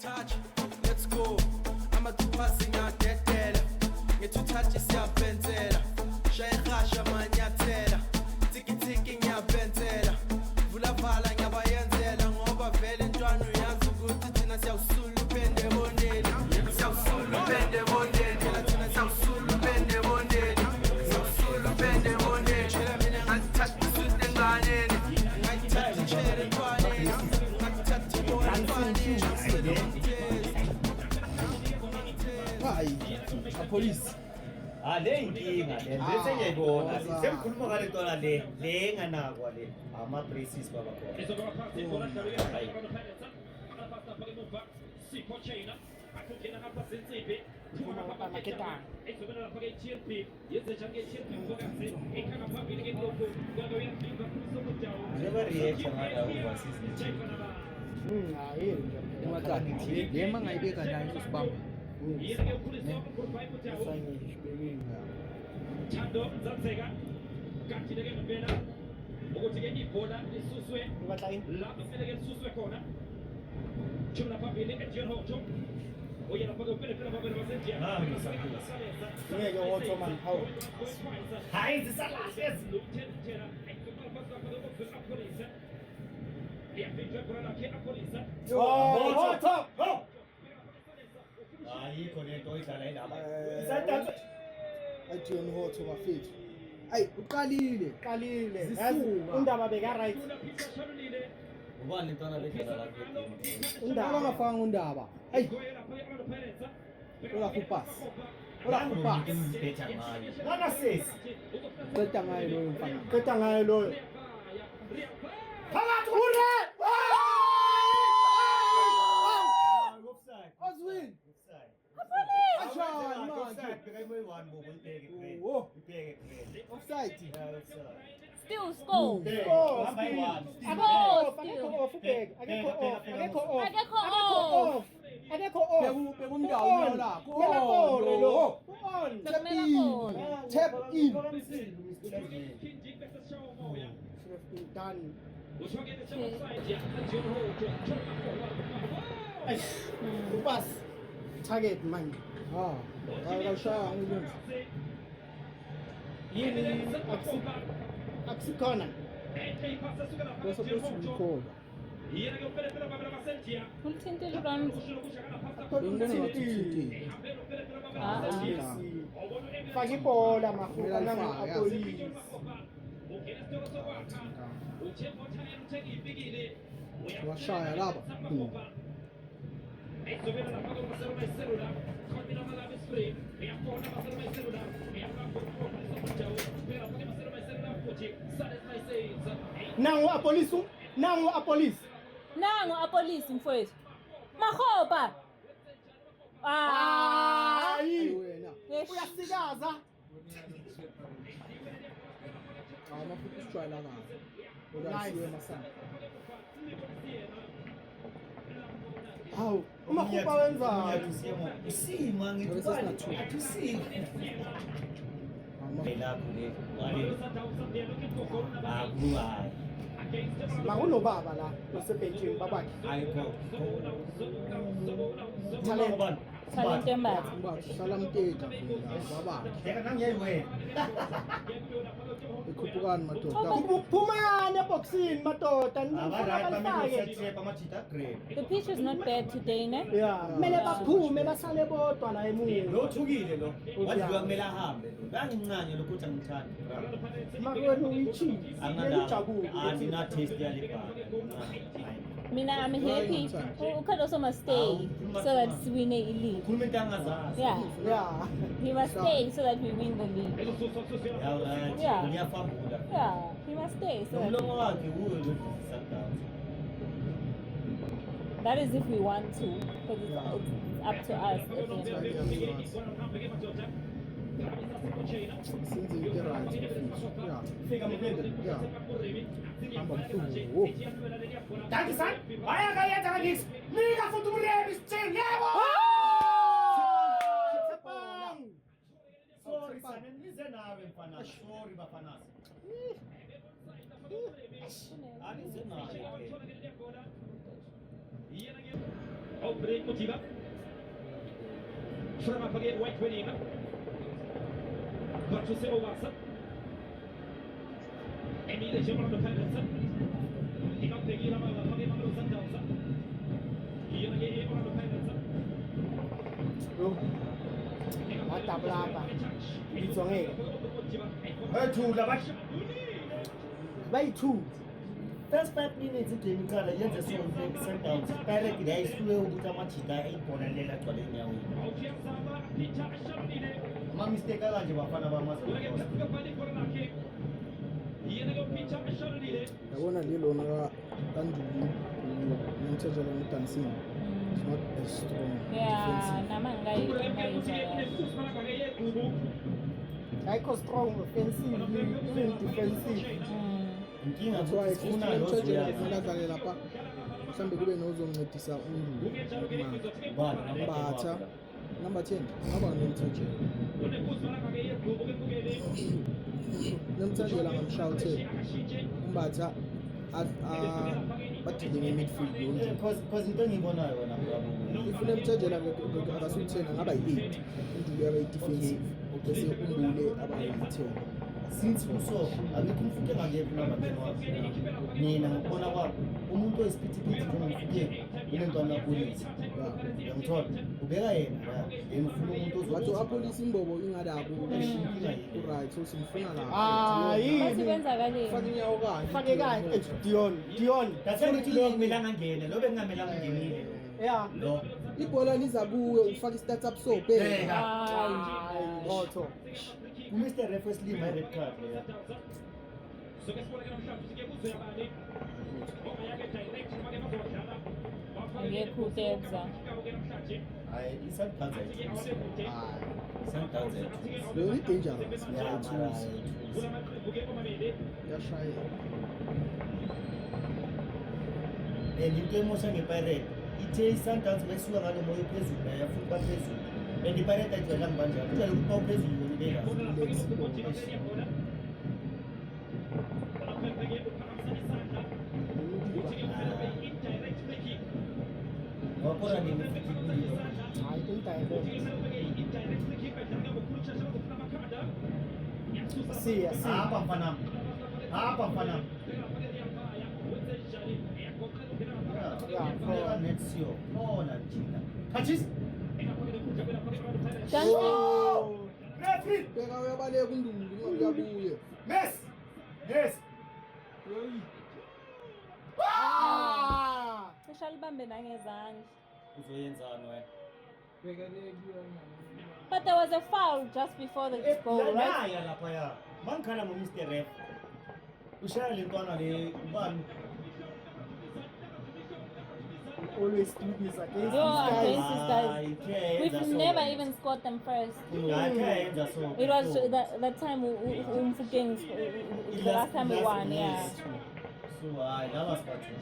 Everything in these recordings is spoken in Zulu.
touch, let's go. I'ma do passing out that data. Get to touch is your bentela. Shaya rasha manyatela. Tiki tiki nya bentela. Vula vala nya bayenzela. Ngoba vele ntwana uyazi ukuthi thina siyawusula upende bondeni. Siyawusula upende bondeni. Thina siyawusula upende bondeni. Siyawusula upende bondeni. Ngithatha isudi enganeni. Ngithatha ichere entwaneni. Ngithatha ibona entwaneni. Hayi, police. Le inkinga le bese ngiyibona sekukhuluma ngale nto le enganakwa le ama-braces baba khona. Never reaction ngada overseas Lema ngayibeka nayo usibamba. Chando Zatsega, Katinega Bena, Ogotigeni Boda, Suswe, Lapis Suswe Kona, Chuna Papini, and John Hojo. Oh, you're not going to put Hi, this is last yes. Iko nento idlala indaba. Athi yona hotho bafethu. Ayi uqalile. Undaba beka right. Ubani ntwana bedlala la ke. Undaba ngafanga undaba. Ayi. Ola kupass. Betha ngayo. Ngana sesi. Qeda ngayo loyo mfana. Qeda ngayo loyo. Phakathi ure. Offside. Oswin. Offside. Offside. Still score. Bekumdawo la. Tap in. Done. Pass. Target man. Kashaya ngiyona. Yini akusikhona. Bese record. Ulithintile uRams. Faka ibhola mafuka nangapolice. Washaya lapha. Nangu apolice. Nangu apolice mfowethu. Mahopa. Hayi wena. Uyasikaza. Mafuthi sitshwala ngazo. Odasiwe masana. Hawu, umakhupha wenzani? Usima ngithubani athusile. Lapho le wale. Akuhayi. Makunobaba la osebhenjini babakhe. Ayikho. Talent. Talent embathi. Hlala mteka baba. Yeka nangiyayiwena. Ikhuphukani madoda. Kuphumane eboxini madoda Abaright bamike trap amajita grade. The pitch is not bad today, ne? Yeah, kumele baphume basale bodwa la emuva. Lo thukile lo. Wadliwa kumele ahambe lo. Langincane lokuthi angithandi. Makwenu uyichini. Ngiyajabula. Andina taste yale bar. Mina I'm happy. Ukhadoso must stay so that we win a league. Khuluma into angazazi. Yeah. He must stay so that we win the league. Yeah. Ngiyafambula. Yeah, he must stay so that Umlomo wakhe uwe lokuzisa Sundowns. that is if we want to, because it's up to us at the end of the day. Since you get right. Yeah. Fika mphende. Yeah. Hamba mkhulu. Danke san. Bayayenza kanisi. Nika futhi umremi sithini yebo. Sorry sana nize nawe mfana. Sorry bafana. Anize nawe. Aubrey Motiva. Frama pagi White Wedding. Batu Sebowasa. Emile Jemar de Pendelson. Imam Pegi Lama pagi Mamro Sanjausa. Iya lagi Jemar de Pendelson. Loh. Mata berapa? Ditsonge. Two la bash. By 2. First 5 minutes game kala yenze so Sundowns. Pere kida isule ukuthi amachita ayibhonelela gcwale enyaweni. Ama mistake kanje bafana bamazwe. yabona lelona kanjulu nomthethelo nodansini is not as strong Yeah, nama ngayizwa. Ayikho strong offensive, even defensive. Inkinga that's why ufuna umthethelo lo kumele adlale lapha mhlawumbe kube nozoncedisa uNdulu Mbatha number 10 ngaba nomthethelo nomthethelo ngamshawuthe Mbatha badile nge-midfield yonke because into engiyibonayo wena bravo. if unemthethelo akasuthena ngaba yi-8 uNdulu yaba yi-defensive bese uNdule aba yi-10 Since uso angikho umfuke ngakephi number 10 wakho. Mina ngibona kwabo umuntu oyisiphithiphithi njengomfuke inentwana yapolisi. Ngiyangithola ubeka yena yena ufuna umuntu wathi ozothi apolisi imbobo ingalabo right so simfuna lapho Hayi. Bathi kwenzakaleni? faka inyawo kanye Fake kanje Dion. That's why ngithi ngingamelanga ngene lo bengingamelanga nginile. Yeah. Lo ibhola liza kuwe ufaka i-startup so bheka Hayi, ngotho. Mr. Ref Wesley my red card leya. Angekho utebza. Hayi isandanza yethu. Isandanza yethu. yona i-dangerous Yeah, mara yashaya and into emosha ngePirate ithe iSundowns besuka ngalo moya phezulu yafuthi baphezulu and iPirate ayijwayelanga kanjalo kujwayele ukuthi bawuphezulu yona ibeka wakora nini Hayi, indirect. See. hapa mfana Yeah, for next year ona jina touches Oh. referee bheka uyabaleka uNdulu ngoba uyabuye yes Ah! Ushalibambe nangezandla. uzoyenzani wena But there was a foul just before the goal, right? naya lapha ya mangikhala ngo Mr Ref ushaya lentwana le ubani Always do this against Yo, these guys. against these guys. We've never even scored them first. ngayenza so It was that time Mfukeng, the last time we won, yeah. so hayi laba sibathu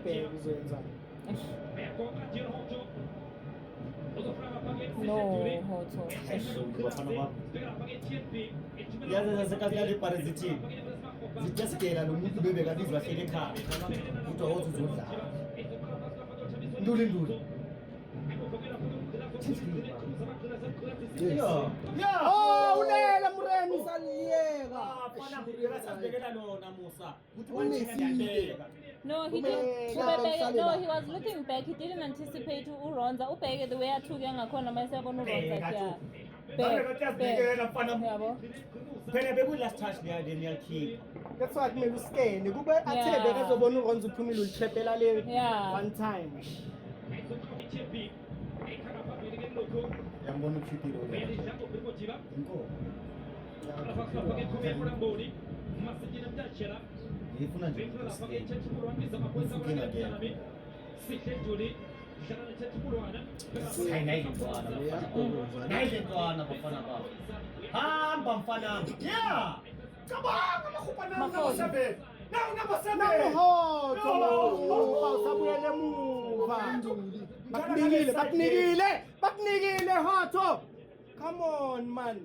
Bheka uzoyenza. No, Hoto. yazi zasekazikale pare zithini zitesitela lo muntu bebeka bizwa hlele ekhaya ukuthi awuthi uzodlala nduli Oh, ulela Muremi saliyeka. No, he didn't. No, he was looking back. He didn't anticipate Uronza. Ubeke the way I took young akona myself on Uronza. Yeah. Yabo. phela bekulast touch leya Daniel King That's why kumele uskene. Kube athe bekazobona uRonzo uphumile ulichepela le Yeah. one time. yambona ukhipile inko ngifuna nje nayilentwana bafana babo hamba mfana yeah cabanga amakhupha Namuhoto usabuyele emuva. Bakunikile Hoto. Come on man.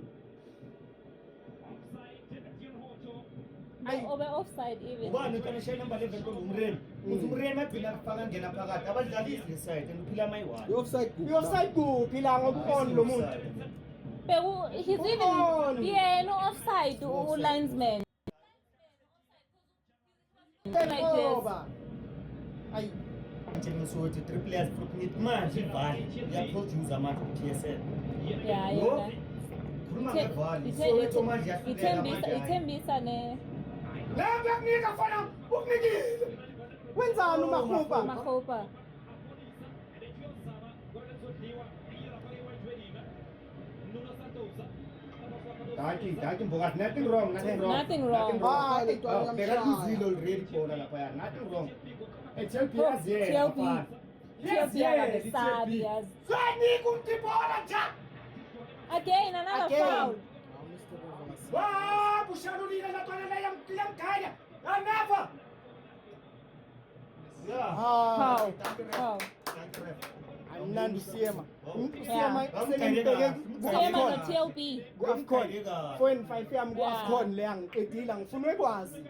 Obe offside even. ubani ukanishaya number 11 ngumremi uthi umremi agcina kufaka ngena phakathi abadlalisi le side and uphila amayi-1 I-offside i-offside kuphi la ngoba on lo muntu He's even no offside linesman. Like this. ngoba ayi ngitshengisa ukuthi 3 players group ngithi manje ivali iyaproduce amanje ku-TSL Yeah, Yo, yeah. khuluma ngevali soweto manje yahluleka manje Ithembisa ne la kuyakunika fana ukunikile wenzani umahupa Makopa. Daki mbokathi nothing wrong Nothing wrong. bekakuzile already bona laphaya nothing wrong TLP yaziyena TLP. mfana. TLP akabesabi yazi. Sanika umtibona nja Again, another Again. foul. wa bushalulile latwana leya mkhaya never yeah Foul. Foul. thank you ref amnandi usiyema Yeah. Same as the TLP. ku-afcon 4-5 yami ku-afcon le yangiqedile ngifuna ukwazi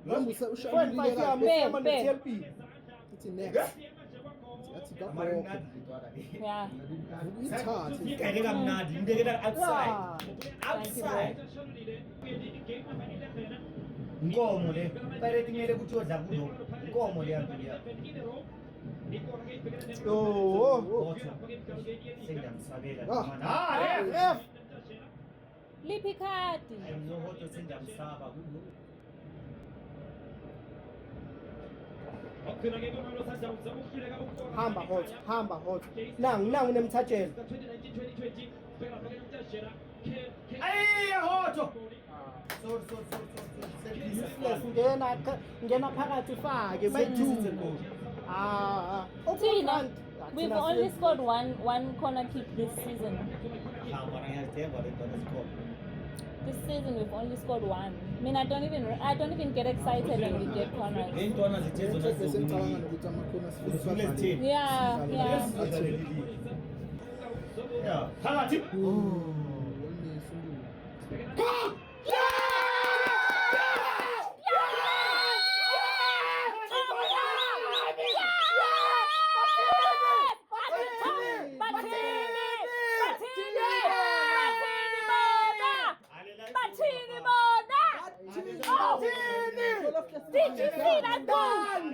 4-5 yami usiyema Ben. ne-TLP Ithi next. Yathi kakho. Yeah. Ithathe. Ikayeke kamnandi ngibekela outside outside inkomo le pirate ngeke ukuthi yodla kulo inkomo le yantu leya oh sengiyamsabela Ah. ref Liphi khadi? ayinohoto sengiyamsaba kulo hamba hot nangu nemthatshelo ayi hoto useless ngena phakathi fake Sethu. Tina, we've only scored one corner kick this season. This season we've only scored one. I mean, I don't even get excited when we get corners. ngentwana zithe zona Bese ngicabanga nokuthi amakhona Zifule sifuna zithini? Yeah, yeah. Yeah, phakathi Did you see that goal?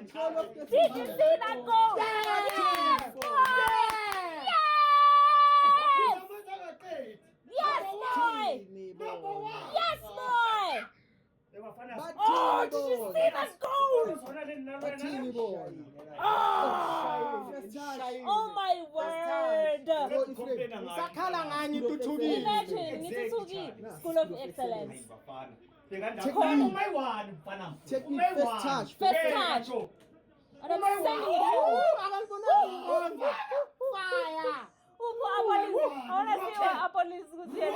Did you see that goal? Yes! Yes! Yes, boy! Yes, boy! Oh, did you see that goal? Bathini boy. Oh my word! sakhala nganye tuthukile Imagine, Mitsuki, School of Excellence. Technique, first touch. First touch. And I'm sending it home. fire Upho Apolis. I want to see what Apolis was here.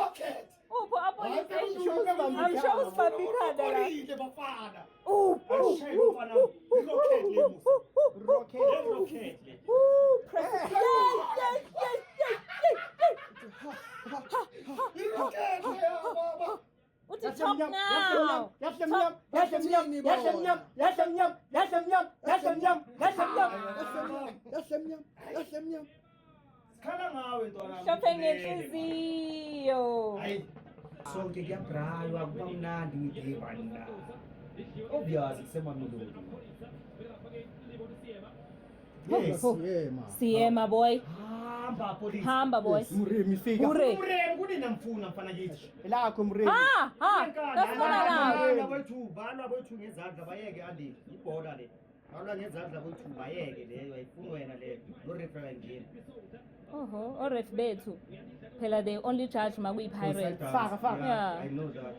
Upho Apolis. I'm sure it's Fabikada. What's the top now? Yasemnyam. Sikhala ngawe ntwana. Shopping inhliziyo. Hayi sonke kuyabraywa kuba mnandi ngidibana. Obvious kusemanulweni. Yes. Siema boy. Hamba police. Hamba boy. muremi fika Ure. Urem kunina mfuna yithi. lakho muremi That's what I Balwa bethu ngezandla bayeke andi ibhola le. Balwa ngezandla bethu bayeke leyo ayifuni wena leyo. Lo referee ngene. Oref bethu. Phela they only charge Magui Pirates. Faka. Yeah. I know that.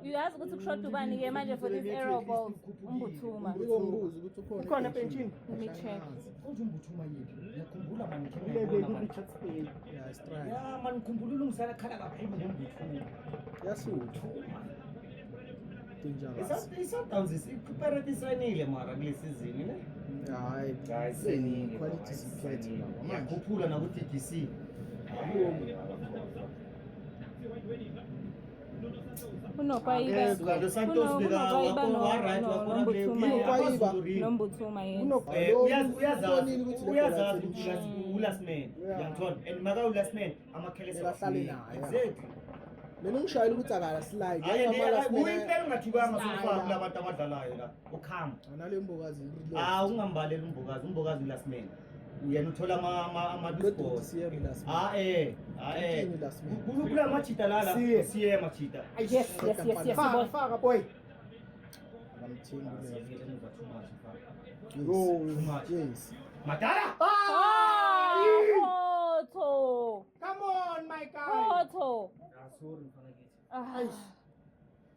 Uyazi ukuthi kushota ubani ke manje for this aero ball umbuthuma. Ngombuzo ukuthi ukhona. ukhona pension Let me check. Konje umbuthuma yethu. Yakhumbula manje ulebe ku-Richard Spain Yeah, strike. Ya man khumbula ulungisana khala kakhulu ngombuthuma. Yasutha. Dangerous. Isundowns isiprepare isanile mara kule season ne. Hayi. Guys, senile. Quality sikhethe la. Manje Yakhuphula na ku TDC. Unokwayiba nombuthuma uyazazi ukuthi u-last man uyangithola and maka u-last man amakhelese Ahlale naye. exactly mina ngishayela ukuthi akala slide uyintela ungathukanga sofaka kulabantu abadlalayo la ukhamba anale mbokazi ungambaleli umbokazi u-last man yena uthola ama-discourse kula machita lala siye machita yes boy faka boy yes madala Hoto come on my guy Hoto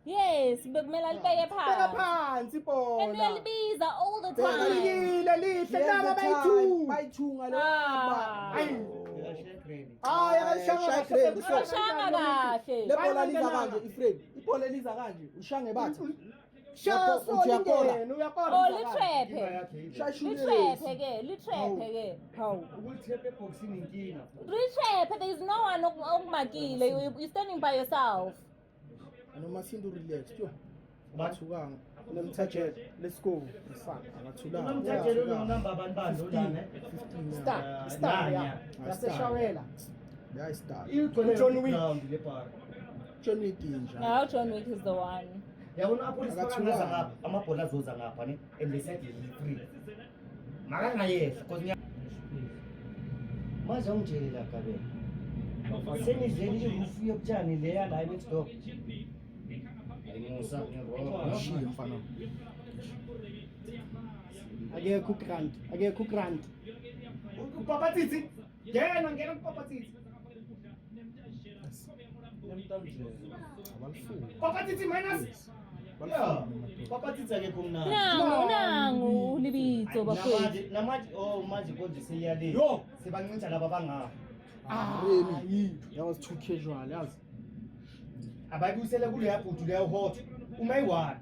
yes bekumele libeke beka phansi phansi bona and uyalibiza all the time lihle lihle naba bayi-2 bayithunga hayi ushanga kahle lebhola liza kanje iframe ibhola liza kanje ushange bathi oh litrephe ke hawu ukulithepha eboxini inkinga litrephe there is no one okumakile you standing by yourself noma sindu relax yo bathukanga unemthathela let's go akathulanga unamthathela unamba abanibando lana 15 star yaseshawela yayistart John Wick. John Wick inja now John Wick is the one yabona apolisi bakaza ngapha amabhola azoza ngapha ne and they said it's free makangayehla because manje ungitshela kabe senidleli irufu yobutshani leya la next door ayimusa ushiye mfana akekho ugrant upapatitsi ngena kupapatitsi papatitsi minus papatitsi akekho mnandi nangu ulibizo bafowethu namanje manje konje seyiyale sebancinca laba bangapha Remy that was too casual yazi abayibuyisele kule yabhudu leyo hot uma yi-1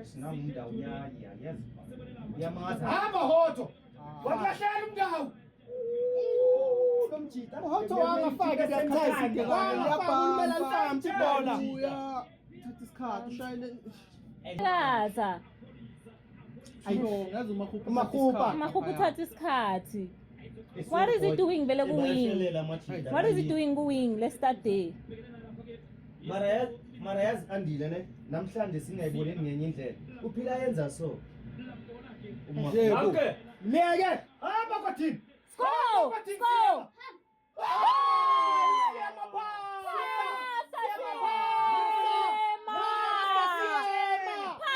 sinami indawo yazi yamaza hamba hoto wakulahlela umndawo uhoto wangafaki kuyakhazi bona uya thatha isikhathi ushayele laza yazi makhupha uthatha isikhathi what is he doing vele kuwing what is he doing kuwing let's start there mara yazi andile ne namhlanje singayiboneni ngenye indlela uphila yenza so leke hamba kwathini go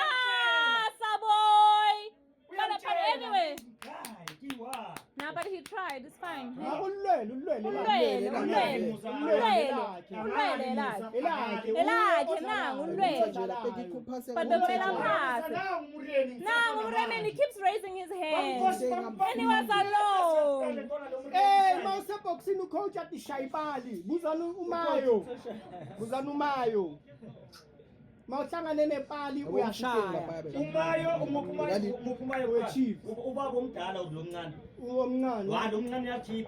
pasa boy but anyway nah but he tried it's fine ulwele elakhe nangu ulwele but bekumele aphase nangu uRemeni keeps raising his hand and he was alone mawuseboxini ucoach athi shayibali buzana umayo mawuhlangane nepali uyashaya umayo wechief ubaba omdala ulomncane omncane walo omncane yachief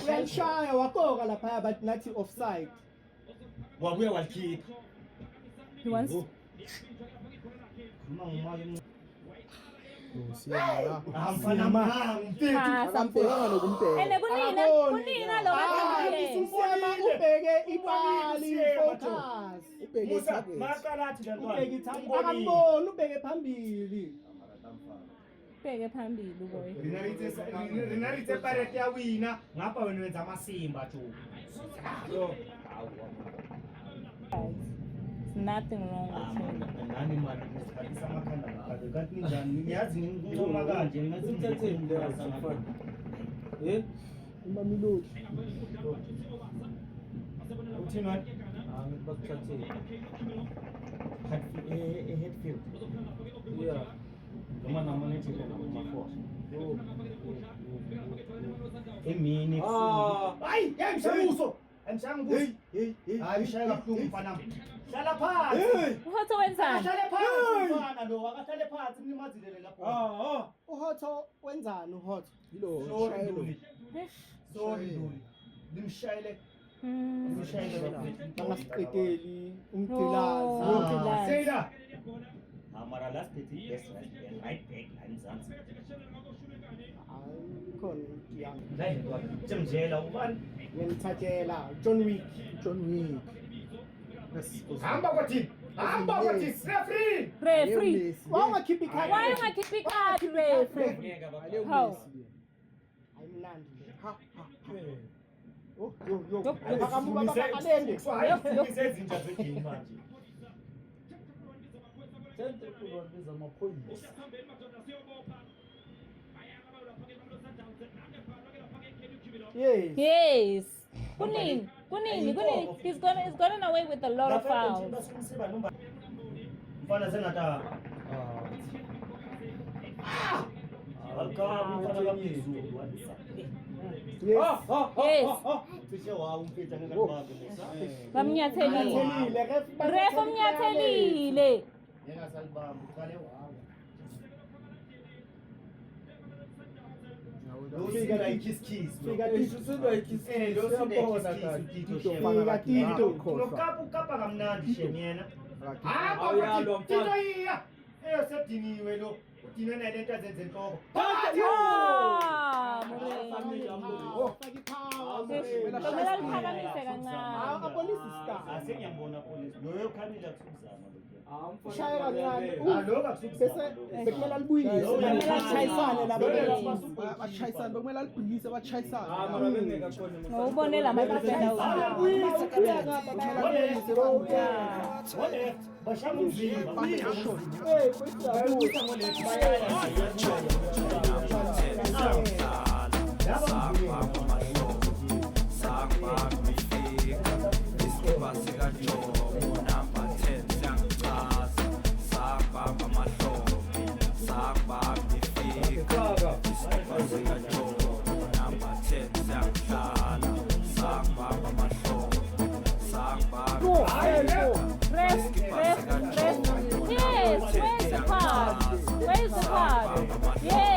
uyashaya wakoka lapha but nathi offside wabuya walikhipha he wants ene kunina lo ubheke ibali focus akamboni ubheke phambili bheke phambili boy rinalitse parete ya wina ngapha wena wenza amasimba tu nothing wrong with him nani mani ngisikhalisa amakhanda ngapha kanti ninjani ngiyazi ngincoma kanje ngathi ngithethe uMamilodi uthini wena ngikuthathele Hatfield yeah noma namanethe nama-4 emini hayi yemshamuso emshangubuso hayi ushaya kabuhlungu mfana hlala phansi uHotho wenzani hlale phansi mfana lo akahlale phansi mlimazile lapho uHotho wenzani uHotho yilo sorry Nduli limshayele Angasiqedeli Oh. umgcilazi. Seyda. Mara last petit yes right back Mzansi. Khona ngiyang. Jemjela ubani? Ngimthathela John Wick. Hamba kwathi. Referee. Referee. Why ungakhiphi ikhadi? Why ungakhiphi ikhadi referee? How? Ayimnandi. Yup, Bakamuka bakalende. Isezinja zegame manje. Yes. Yes. Kunini. He's gotten away with a lot of fouls. Mfana senata. Yes. Yes. Fishe wa umfitha ngakabambe lesa. Bamnyathelile. Ref umnyathelile. Yena salibamba uqale wawa. Fika la kiss. Fika Tito. Kapa kamnandi shemyena. Tito iya. Sediniwe lo. Udinene lento azenze enhloko. Kumele aliphakamise kancane. Apolice star. Asengiyambona police. Loyo khamila kusuzama lo. Shaya kancane. Loka kusuzama. Bekumele alibuyise. Bekumele achayisane labo. Bachayisane bekumele alibhuyise bachayisane. Ngawubone la madifenda Wale bashanga umzimba. Yes, where's the card? Yes.